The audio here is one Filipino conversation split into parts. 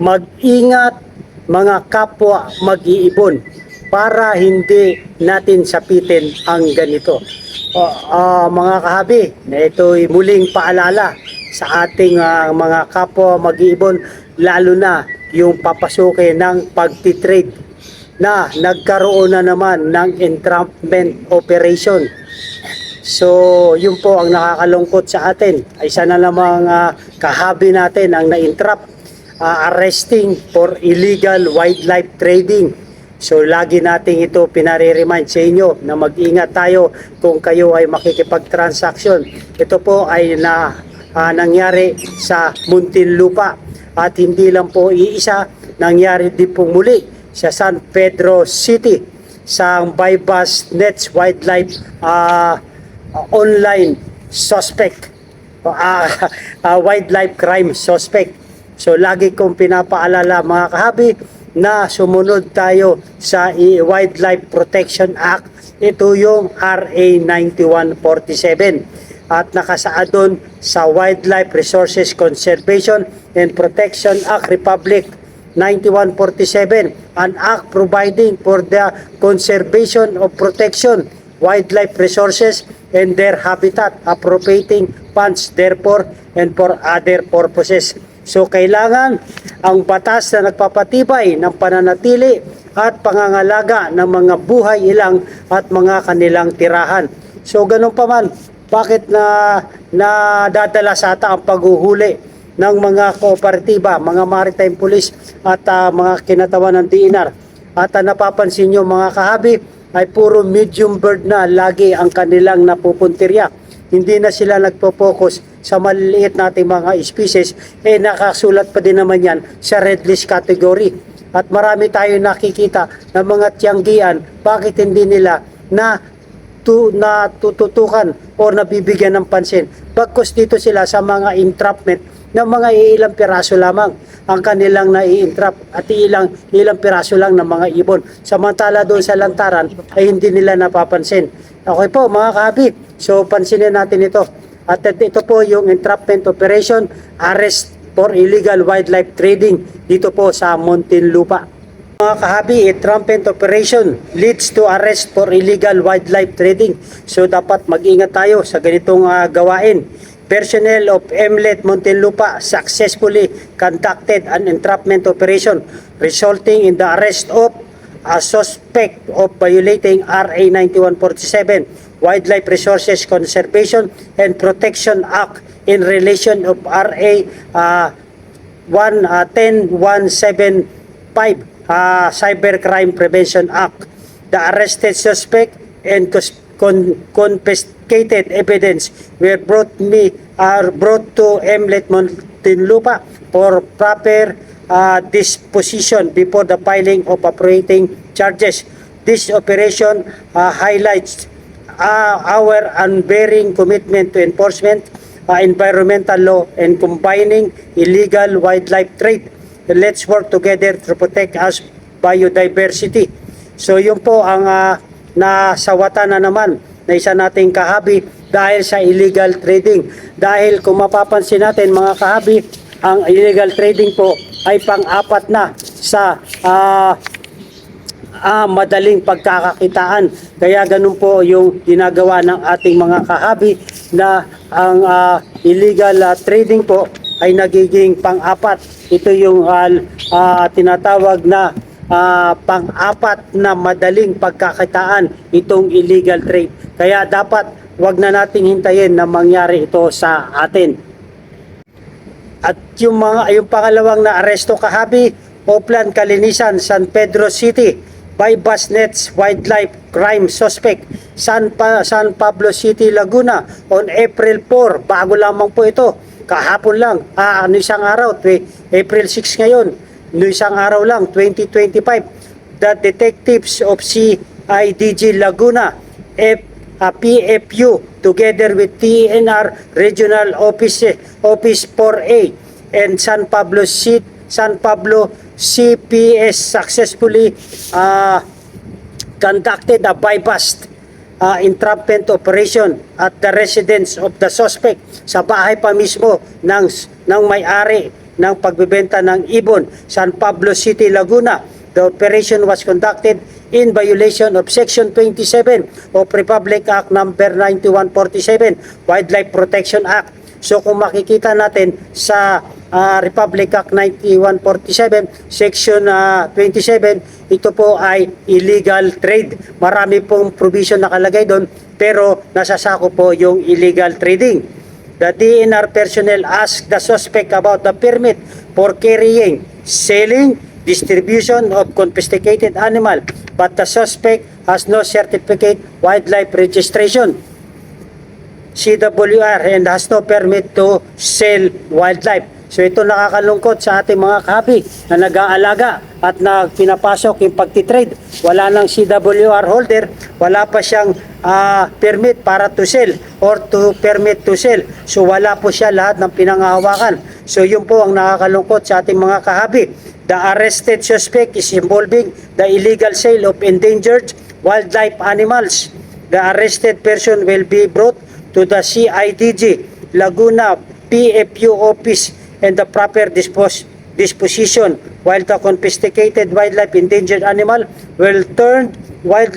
mag-ingat mga kapwa mag-iibon para hindi natin sapitin ang ganito. Mga kahabi, ito'y muling paalala sa ating mga kapwa mag-iibon, lalo na yung papasukin ng pagtitrade na nagkaroon na naman ng entrapment operation. So, yun po ang nakakalungkot sa atin. Isa na namang kahabi natin ang na-entrap, arresting for illegal wildlife trading. So, lagi nating ito pinare-remind sa inyo na mag-ingat tayo kung kayo ay makikipag-transaction. Ito po ay nangyari sa Muntinlupa at hindi lang po iisa, nangyari din po muli sa San Pedro City sa Bypass Nets Wildlife online suspect, wildlife crime suspect. So lagi kong pinapaalala mga kahabi na sumunod tayo sa Wildlife Protection Act. Ito yung RA 9147 at nakasaad doon sa Wildlife Resources Conservation and Protection Act Republic 9147, an act providing for the conservation of protection wildlife resources and their habitat, appropriating funds therefore and for other purposes. So kailangan ang batas na nagpapatibay ng pananatili at pangangalaga ng mga buhay ilang at mga kanilang tirahan. So ganun pa man, bakit nadadala sa ata ang paghuhuli ng mga kooperatiba, mga maritime police at mga kinatawan ng DNR? At napapansin nyo mga kahabi, ay puro medium bird na lagi ang kanilang napupuntirya. Hindi na sila nagpo-focus sa maliliit nating mga species, nakasulat pa din naman yan sa red list category. At marami tayo nakikita ng mga tiyanggian, bakit hindi nila natututukan o nabibigyan ng pansin. Bagkus dito sila sa mga entrapment ng mga ilang piraso lamang ang kanilang nai-entrap at ilang piraso lang ng mga ibon. Samantala doon sa lantaran ay hindi nila napapansin. Okay po mga kahabi, so pansinin natin ito. At ito po yung entrapment operation, arrest for illegal wildlife trading dito po sa Muntinlupa. Mga kahabi, entrapment operation leads to arrest for illegal wildlife trading. So dapat mag-ingat tayo sa ganitong gawain. Personnel of MLET Muntinlupa successfully conducted an entrapment operation resulting in the arrest of a suspect of violating RA 9147 Wildlife Resources Conservation and Protection Act in relation of RA 10175 Cybercrime Prevention Act. The arrested suspect and confiscated evidence were brought to MLET Muntinlupa for proper disposition before the filing of operating charges. This operation highlights our unwavering commitment to enforcement environmental law and combining illegal wildlife trade. Let's work together to protect us biodiversity. So yun po ang nasawatan na naman na isa nating kahabi dahil sa illegal trading. Dahil kung mapapansin natin mga kahabi, ang illegal trading po ay pang-apat na sa madaling pagkakakitaan. Kaya ganun po yung ginagawa ng ating mga kahabi na ang illegal trading po ay nagiging pang-apat. Ito yung tinatawag na pang-apat na madaling pagkakitaan itong illegal trade. Kaya dapat wag na nating hintayin na mangyari ito sa atin. At yung pangalawang na aresto kahabi, Oplan Kalinisan, San Pedro City, Bypass Nets Wildlife Crime Suspect, San Pablo City, Laguna on April 4. Bago lamang po ito, kahapon lang, isang araw, April 6 ngayon. No isang araw lang, 2025, the detectives of CIDG Laguna, PFU, together with TNR Regional Office 4A and San Pablo CPS successfully conducted a bypass entrapment operation at the residence of the suspect, sa bahay pa mismo ng may-ari ng pagbebenta ng ibon, San Pablo City, Laguna. The operation was conducted in violation of Section 27 of Republic Act Number 9147, Wildlife Protection Act. So kung makikita natin sa Republic Act 9147, Section 27, ito po ay illegal trade. Marami pong provision nakalagay doon, pero nasasako po yung illegal trading. The DNR personnel asked the suspect about the permit for carrying, selling, distribution of confiscated animal, but the suspect has no certificate wildlife registration, CWR, and has no permit to sell wildlife. So ito nakakalungkot sa ating mga kahabi na nag-aalaga at na pinapasok yung pagtitrade. Wala nang CWR holder, wala pa siyang permit para to sell or to permit to sell. So wala po siya lahat ng pinanghahawakan. So yun po ang nakakalungkot sa ating mga kahabi. The arrested suspect is involving the illegal sale of endangered wildlife animals. The arrested person will be brought to the CIDG Laguna PFU office and the proper disposition, while the confiscated wildlife endangered animal will turned over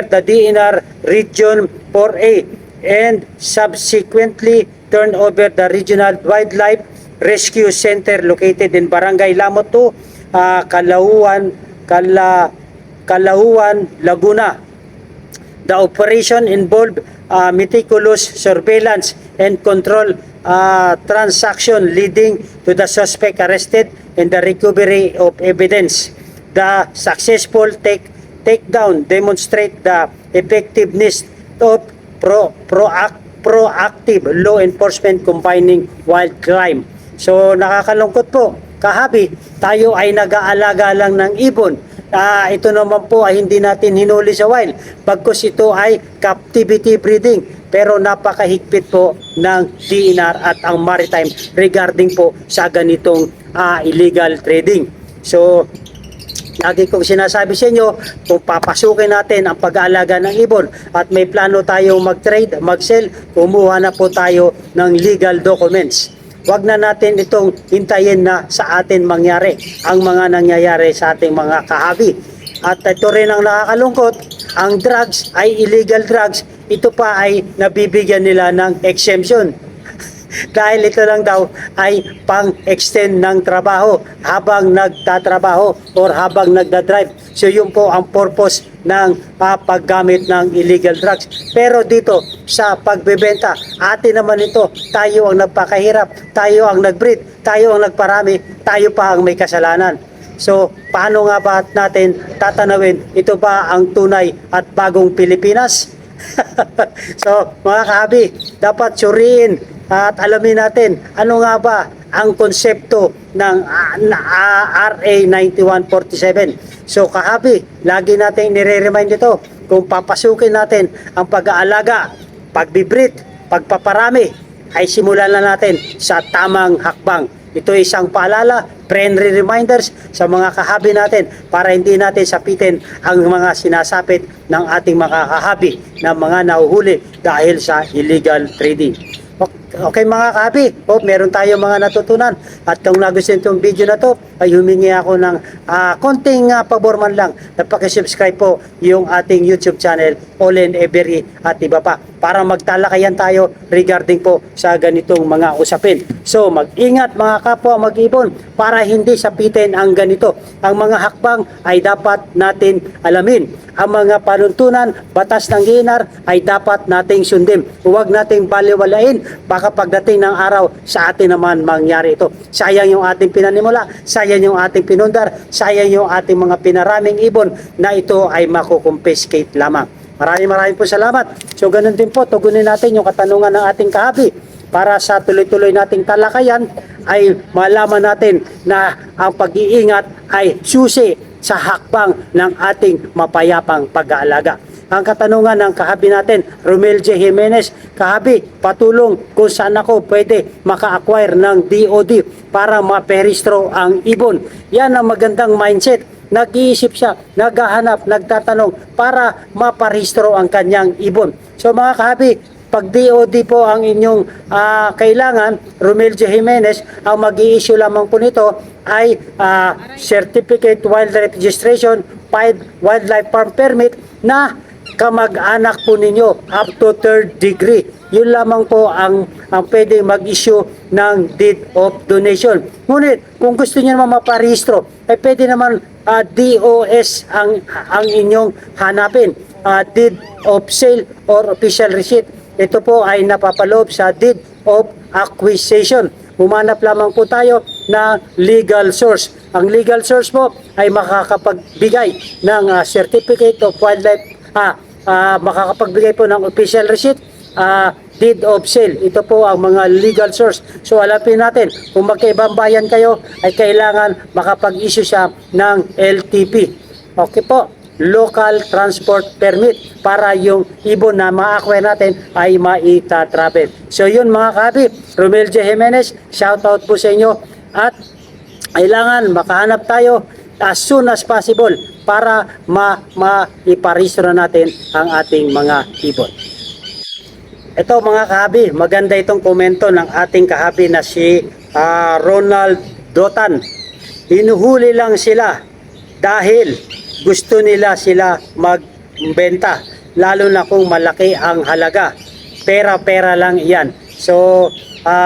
the DNR Region 4A and subsequently turned over the Regional Wildlife Rescue Center located in Barangay Lamot 2, Kalahuan, Laguna. The operation involved meticulous surveillance and control transaction leading to the suspect arrested and the recovery of evidence. The successful takedown demonstrate the effectiveness of proactive law enforcement combining wild crime. So nakakalungkot po, kahabi, tayo ay nag-aalaga lang ng ibon. Ito naman po ay hindi natin hinuli sa wild, bagkus ito ay captivity breeding, pero napakahigpit po ng DNR at ang maritime regarding po sa ganitong illegal trading. So lagi kong sinasabi sa inyo, kung papasukin natin ang pag-aalaga ng ibon at may plano tayo mag-trade, mag-sell, kumuha na po tayo ng legal documents. Huwag na natin itong hintayin na sa atin mangyari ang mga nangyayari sa ating mga kahabi. At ito rin ang nakakalungkot, ang drugs ay illegal drugs, ito pa ay nabibigyan nila ng exemption. Dahil ito lang daw ay pang-extend ng trabaho habang nagtatrabaho or habang nagdadrive. So yun po ang purpose ng paggamit ng illegal drugs. Pero dito sa pagbebenta, atin naman ito, tayo ang nagpakahirap, tayo ang nag-breed, tayo ang nagparami, tayo pa ang may kasalanan. So paano nga ba natin tatanawin, ito ba ang tunay at bagong Pilipinas? So mga kahabi, dapat suriin at alamin natin ano nga ba ang konsepto ng RA 9147. So kahabi, lagi natin nire-remind ito, kung papasukin natin ang pag-aalaga, pagbibreed, pagpaparami, ay simulan na natin sa tamang hakbang. Ito ay isang paalala, friendly reminders sa mga kahabi natin para hindi natin sapitin ang mga sinasapit ng ating mga kahabi na mga nahuhuli dahil sa illegal trading. Okay mga kahabi, meron tayong mga natutunan at kung nagustuhan itong video na to ay humingi ako ng konting pabor man lang na pakisubscribe po yung ating YouTube channel Olen Every at iba pa para magtalakayan tayo regarding po sa ganitong mga usapin. So mag-ingat mga kapwa mag-ibon para hindi sapitin ang ganito. Ang mga hakbang ay dapat natin alamin. Ang mga panuntunan, batas ng DNR ay dapat nating sundin. Huwag nating baliwalain, baka pagdating ng araw sa atin naman mangyari ito. Sayang yung ating pinanimula, sayang yung ating pinundar, sayang yung ating mga pinaraming ibon na ito ay makukumpiskate lamang. Maraming po salamat. So ganun din po, tugunin natin yung katanungan ng ating kahabi para sa tuloy-tuloy nating talakayan ay malaman natin na ang pag-iingat ay susi sa hakbang ng ating mapayapang pag-aalaga. Ang katanungan ng kahabi natin, Romel J. Jimenez, kahabi, patulong kung saan ako pwede maka-acquire ng DOD para maperehistro ang ibon. Yan ang magandang mindset. Nag-iisip siya, naghahanap, nagtatanong para maparehistro ang kanyang ibon. So mga kahabi, Pag DOD po ang inyong kailangan, Romelio Jimenez, ang mag-i-issue lamang po nito ay Certificate Wildlife Registration, Wildlife Farm Permit na kamag-anak po ninyo up to third degree. Yun lamang po ang pwedeng mag-issue ng deed of donation. Ngunit kung gusto niyo naman maparehistro, ay pwede naman DOS ang inyong hanapin. Deed of sale or official receipt. Ito po ay napapaloob sa deed of acquisition. Humanap lamang po tayo na legal source. Ang legal source po ay makakapagbigay ng certificate of wildlife, makakapagbigay po ng official receipt, deed of sale. Ito po ang mga legal source. So alapin natin, kung magkaibang bayan kayo, ay kailangan makapag-issue siya ng LTP. Okay po, Local Transport Permit, para yung ibon na ma-acquire natin ay maita-travel. So yun mga kahabi, Romelio Jimenez, shout out po sa inyo, at kailangan makahanap tayo as soon as possible para maiparehistro natin ang ating mga ibon. Ito mga kahabi, maganda itong komento ng ating kahabi na si Ronald Dotan. Hinuhuli lang sila dahil gusto nila sila magbenta, lalo na kung malaki ang halaga. Pera-pera lang yan. So,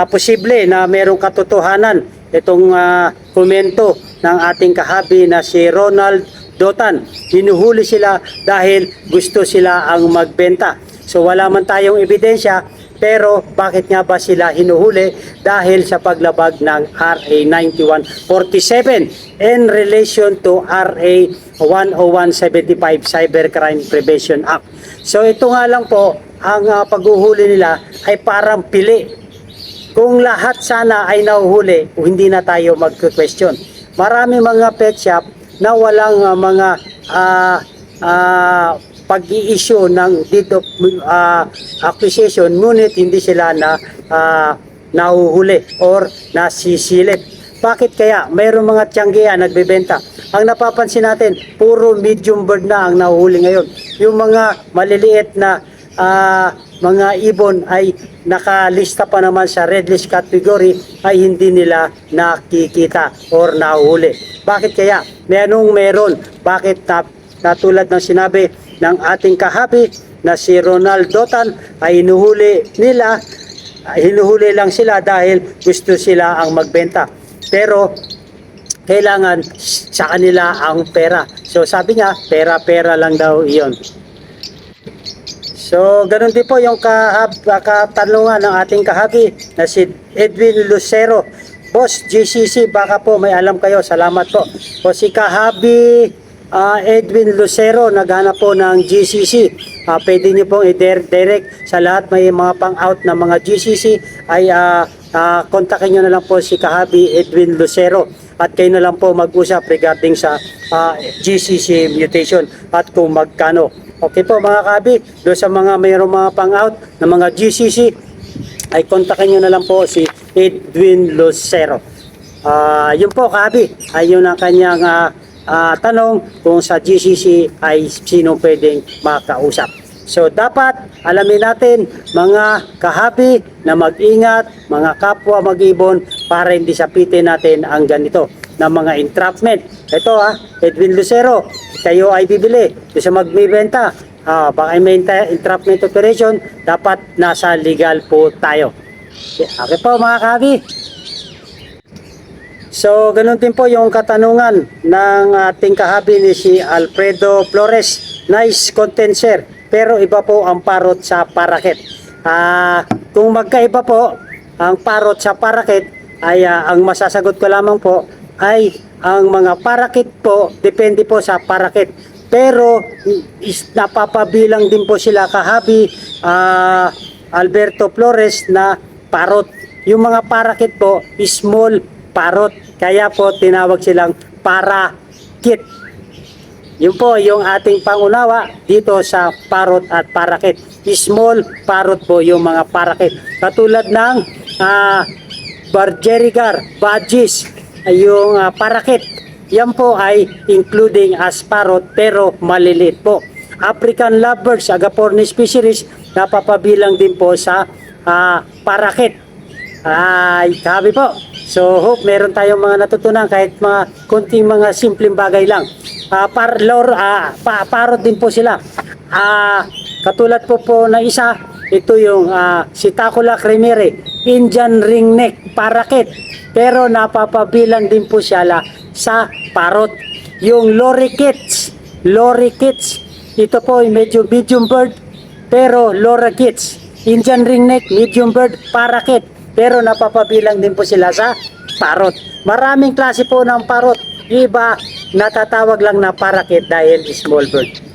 posible na merong katotohanan itong komento ng ating kahabi na si Ronald Dotan. Hinuhuli sila dahil gusto sila ang magbenta. So wala man tayong ebidensya, pero bakit nga ba sila hinuhuli? Dahil sa paglabag ng RA 9147 in relation to RA 10175 Cybercrime Prevention Act. So ito nga lang po, ang paghuhuli nila ay parang pili. Kung lahat sana ay nahuhuli, hindi na tayo mag-question. Marami mga pet shop na walang pag-i-issue ng deed of acquisition, ngunit hindi sila nahuhuli or nasisilip. Bakit kaya? Mayroong mga tiyanggian nagbebenta. Ang napapansin natin, puro medium bird na ang nahuhuli ngayon. Yung mga maliliit na mga ibon ay nakalista pa naman sa red list category, ay hindi nila nakikita or nahuhuli. Bakit kaya? Meron. Bakit tulad ng sinabi ng ating kahabi na si Ronald Dotan, ay hinuhuli lang sila dahil gusto sila ang magbenta. Pero kailangan sa kanila ang pera. So sabi niya, pera-pera lang daw iyon. So ganun din po yung katanungan ng ating kahabi na si Edwin Lucero. Boss, GCC, baka po may alam kayo. Salamat po. O si kahabi Edwin Lucero, naghanap po ng GCC. Pwede nyo pong i-direct sa lahat may mga pang-out na mga GCC, ay kontakin nyo na lang po si kahabi Edwin Lucero, at kayo na lang po mag-usap regarding sa GCC mutation at kung magkano. Okay po mga kahabi, doon sa mga mayroong mga pang-out na mga GCC, ay kontakin nyo na lang po si Edwin Lucero. Yun po kahabi, ay yun ang kanyang tanong kung sa GCC ay sino pwedeng makausap. So dapat alamin natin mga kahabi na mag-ingat, mga kapwa mag-ibon, para hindi sapitin natin ang ganito na mga entrapment. Ito Edwin Lucero, kayo ay bibili, sa magbibenta, baka may entrapment operation, dapat nasa legal po tayo. Okay po mga kahabi. So, ganun din po yung katanungan ng ating kahabi ni si Alfredo Flores. Nice content, sir. Pero iba po ang parot sa parakit. Kung magkaiba po ang parot sa parakit, ay ang masasagot ko lamang po ay ang mga parakit po, depende po sa parakit. Pero napapabilang din po sila kahabi Alberto Flores na parot. Yung mga parakit po, small parot, kaya po tinawag silang parakit. Yun po yung ating pangunawa dito sa parot at parakit. Small parot po yung mga parakit. Katulad ng Bergerigar, Badges, yung parakit. Yan po ay including as parot pero maliliit po. African lovebirds, Agapornis fisheries, napapabilang din po sa parakit. Ay, sabi po. So, hope meron tayong mga natutunan kahit mga konting mga simpleng bagay lang. Parot din po sila. Katulad po na isa, ito yung Sitacula cremere, Indian ringneck parakit. Pero napapabilang din po siya sa parot. Yung lorikeets, ito po ay medyo medium bird, pero lorikeets, Indian ringneck, medium bird, parakit. Pero napapabilang din po sila sa parot. Maraming klase po ng parot. Iba natatawag lang na parakit dahil small bird.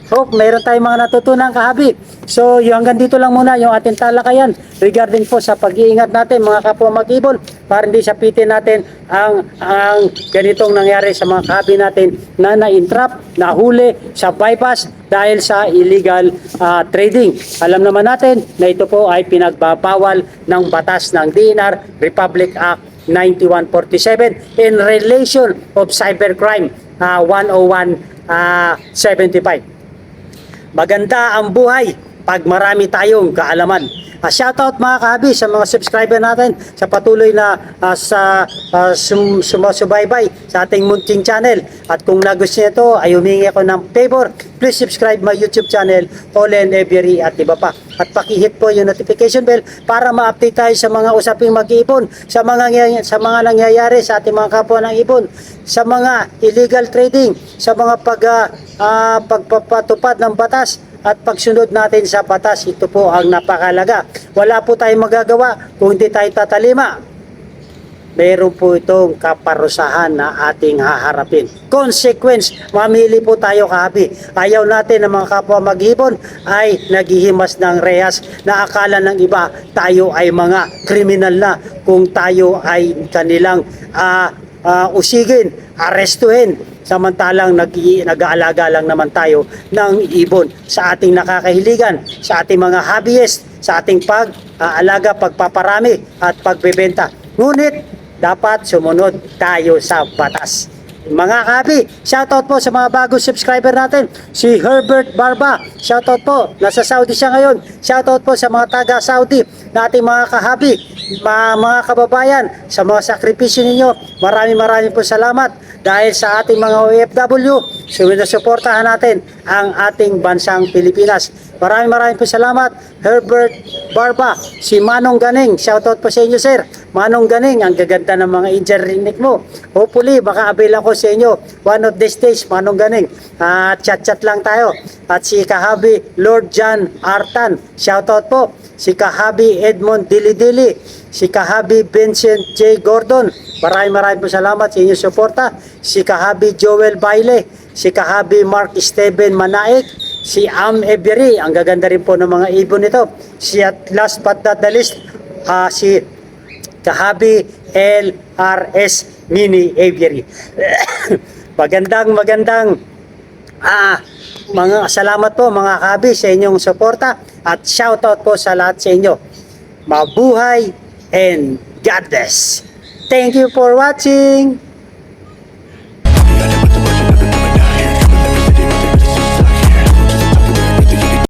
Hope meron tayong mga natutunan kahabi. So hanggang dito lang muna yung ating talakayan regarding po sa pag-iingat natin mga kapwa mag-ibon para hindi sapitin natin ang ganitong nangyari sa mga kahabi natin na na-entrap, nahuli sa bypass dahil sa illegal trading. Alam naman natin na ito po ay pinagbabawal ng batas ng DNR Republic Act 9147 in relation of cybercrime 10175. Maganda ang buhay pag marami tayong kaalaman. Shoutout mga kahabi sa mga subscriber natin sa patuloy na sumusubaybay sa ating munting channel. At kung nagustuhan ito ay humingi ako ng favor, please subscribe my YouTube channel, Olen Every at iba pa. At pakihit po yung notification bell para ma-update tayo sa mga usaping mag-iipon, sa mga nangyayari sa ating mga kapwa ng ibon, sa mga illegal trading, sa mga pagpapatupad ng batas at pagsunod natin sa batas. Ito po ang napakalaga. Wala po tayong magagawa kung hindi tayo tatalima. Meron po itong kaparusahan na ating haharapin. Consequence, mamili po tayo kahabi. Ayaw natin ng mga kapwa mag-ibon ay naghihimas ng rehas na akala ng iba tayo ay mga kriminal na kung tayo ay kanilang usigin, arestuhin. Samantalang nag-aalaga lang naman tayo ng ibon sa ating nakakahiligan, sa ating mga hobbyist, sa ating pag-aalaga, pagpaparami at pagbebenta. Ngunit dapat sumunod tayo sa batas. Mga kahabi, shoutout po sa mga bagong subscriber natin. Si Herbert Barba, shoutout po. Nasa Saudi siya ngayon. Shoutout po sa mga taga-Saudi na ating mga kahabi, mga kababayan, sa mga sakripisyo ninyo. Maraming po salamat dahil sa ating mga OFW, suportahan natin ang ating bansang Pilipinas. Maraming po salamat, Herbert Barba. Si Manong Ganing, shoutout po sa inyo sir. Manong Ganing, ang gaganda ng mga Indian ringneck mo. Hopefully, baka avail ako sa inyo one of these days, Manong Ganing. Chat-chat lang tayo. At si Kahabi Lord John Artan, shoutout po. Si Kahabi Edmond Dili-Dili, si Kahabi Vincent J. Gordon, maraming po salamat sa inyong suporta. Si Kahabi Joel Baile, si Kahabi Mark Steven Manaik, si Am Every, ang gaganda rin po ng mga ibon nito. Si at last but not the least, si Kahabi LRS Mini Aviary. magandang mga salamat po mga kahabi sa inyong suporta at shoutout po sa lahat sa inyo. Mabuhay and God bless. Thank you for watching.